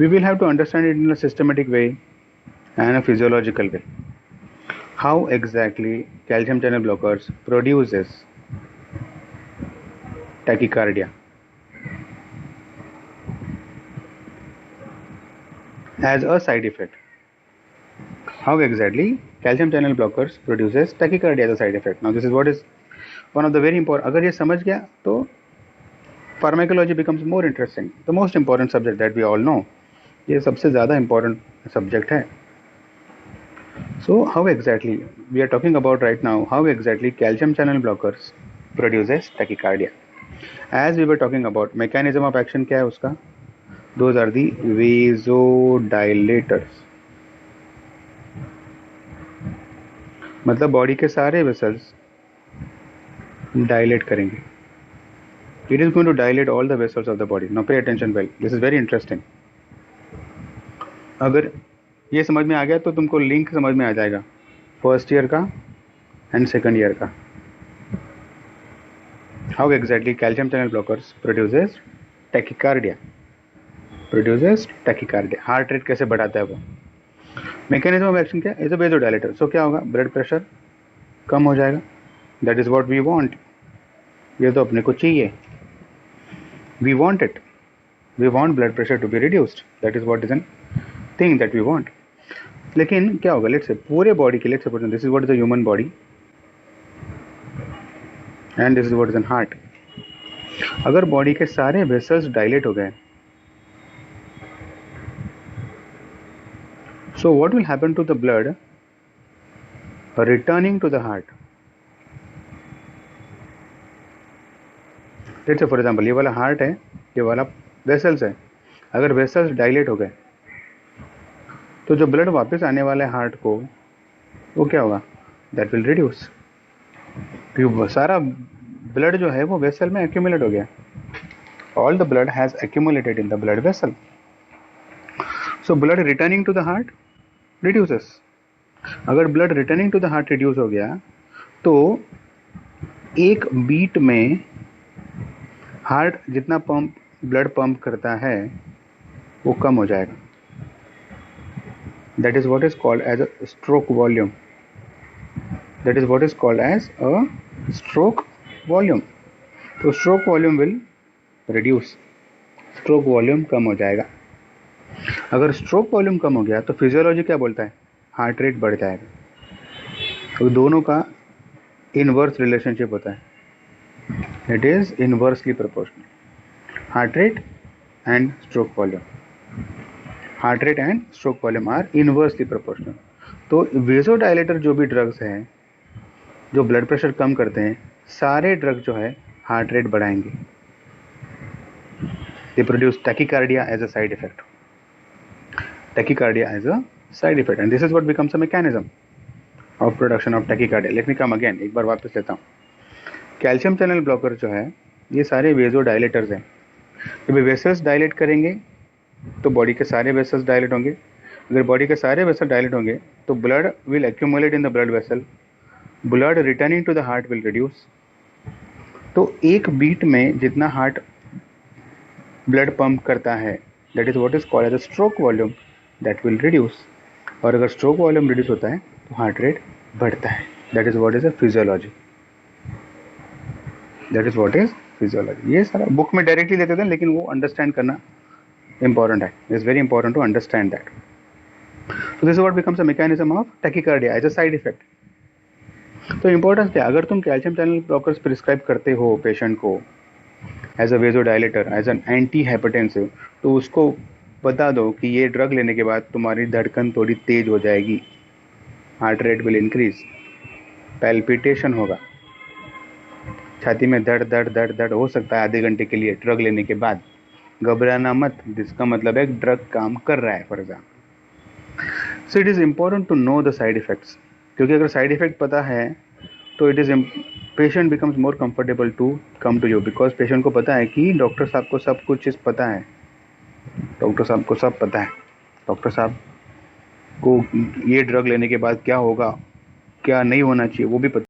We will have to understand it in a systematic way and a physiological way. How exactly calcium channel blockers produces tachycardia as a side effect. How exactly calcium channel blockers produces tachycardia as a side effect. Now this is what is one of the very important. अगर ये समझ गया तो pharmacology becomes more interesting. The most important subject that we all know. ये सबसे ज़्यादा important subject है. So how exactly we are talking about right now? How exactly calcium channel blockers produces tachycardia? As we were talking about mechanism of action क्या है उसका? Those are the vasodilators. मतलब body के सारे vessels dilate करेंगे. It is going to dilate all the vessels of the body. Now pay attention well. This is very interesting. अगर ये समझ में आ गया तो तुमको लिंक समझ में आ जाएगा फर्स्ट ईयर का एंड सेकंड ईयर का. How exactly calcium channel blockers produces tachycardia. Heart rate कैसे बढ़ाता है वो. मैकेनिज्म ऑफ एक्शन क्या इज अ वेसोडायलेटर. सो क्या होगा, ब्लड प्रेशर कम हो जाएगा. That is what we want. ये तो अपने को चाहिए. We want it. We want blood pressure to be reduced. That is what is an thing that we want. लेकिन क्या होगा, लेट्स से पूरे बॉडी के लिए, this is what is the human body and this is what is N heart. अगर body के सारे vessels dilate हो गए, so what will happen to the blood returning to the heart? let's say for example ये वाला heart है, ये वाला वेसल्स है. अगर वेसल्स डायलेट हो गए तो जो ब्लड वापस आने वाला है हार्ट को, वो क्या होगा, दैट विल रिड्यूस. क्योंकि सारा ब्लड जो है वो वेसल में एक्यूमुलेट हो गया. All the blood has accumulated in the blood vessel. So blood returning to the heart reduces. अगर blood returning to the heart reduce हो गया तो एक बीट में हार्ट जितना ब्लड पंप करता है वो कम हो जाएगा. That is what is called as a stroke volume. तो stroke volume will reduce. Stroke volume कम हो जाएगा. अगर स्ट्रोक वॉल्यूम कम हो गया तो फिजियोलॉजी क्या बोलता है, हार्ट रेट बढ़ जाएगा. तो दोनों का इनवर्स रिलेशनशिप होता है. It is inversely proportional. Heart rate and stroke volume are inversely proportional. तो वेसोडायलेटर जो भी ड्रग्स हैं जो ब्लड प्रेशर कम करते हैं, सारे ड्रग जो है हार्ट रेट बढ़ाएंगे. They produce tachycardia as a side effect. And this is what becomes a mechanism of production of tachycardia. Let me come again. एक बार वापस लेता हूँ. कैल्शियम चैनल ब्लॉकर जो है ये सारे वेसोडायलेटर्स हैं. जब वेसल्स डायलेट करेंगे तो बॉडी के सारे वेसल्स डायलेट होंगे. अगर बॉडी के सारे वेसल डायलेट होंगे तो blood will accumulate in the blood vessel. Blood returning to the heart will reduce. तो एक बीट में जितना हार्ट ब्लड पंप करता है, that is what is called as a stroke volume, that will reduce. और अगर स्ट्रोक वॉल्यूम रिड्यूस होता है तो हार्ट रेट बढ़ता है. That is what is a physiology. ये सारा बुक में डायरेक्टली लेते थे, लेकिन वो अंडरस्टैंड करना इंपॉर्टेंट है. It's very important to understand that. So this is what becomes a mechanism of tachycardia as a side effect. तो इंपॉर्टेंस क्या, अगर तुम कैल्शियम चैनल ब्लॉकर्स प्रिस्क्राइब करते हो पेशेंट को as a vasodilator, as an anti hypertensive, तो उसको बता दो कि ये ड्रग लेने के बाद तुम्हारी धड़कन थोड़ी तेज हो जाएगी, heart rate will increase, palpitation होगा, छाती में दर्द हो सकता है आधे घंटे के लिए ड्रग लेने के बाद. घबराना मत, जिसका मतलब है ड्रग काम कर रहा है for example. So it is important to know the side effects. क्योंकि अगर साइड इफेक्ट पता है तो it is patient becomes more comfortable to come to you. Because patient को पता है कि डॉक्टर साहब को सब कुछ चीज़ पता है. डॉक्टर साहब को ये ड्रग लेने के बाद क्या होगा, क्या नहीं होना चाहिए, वो भी पता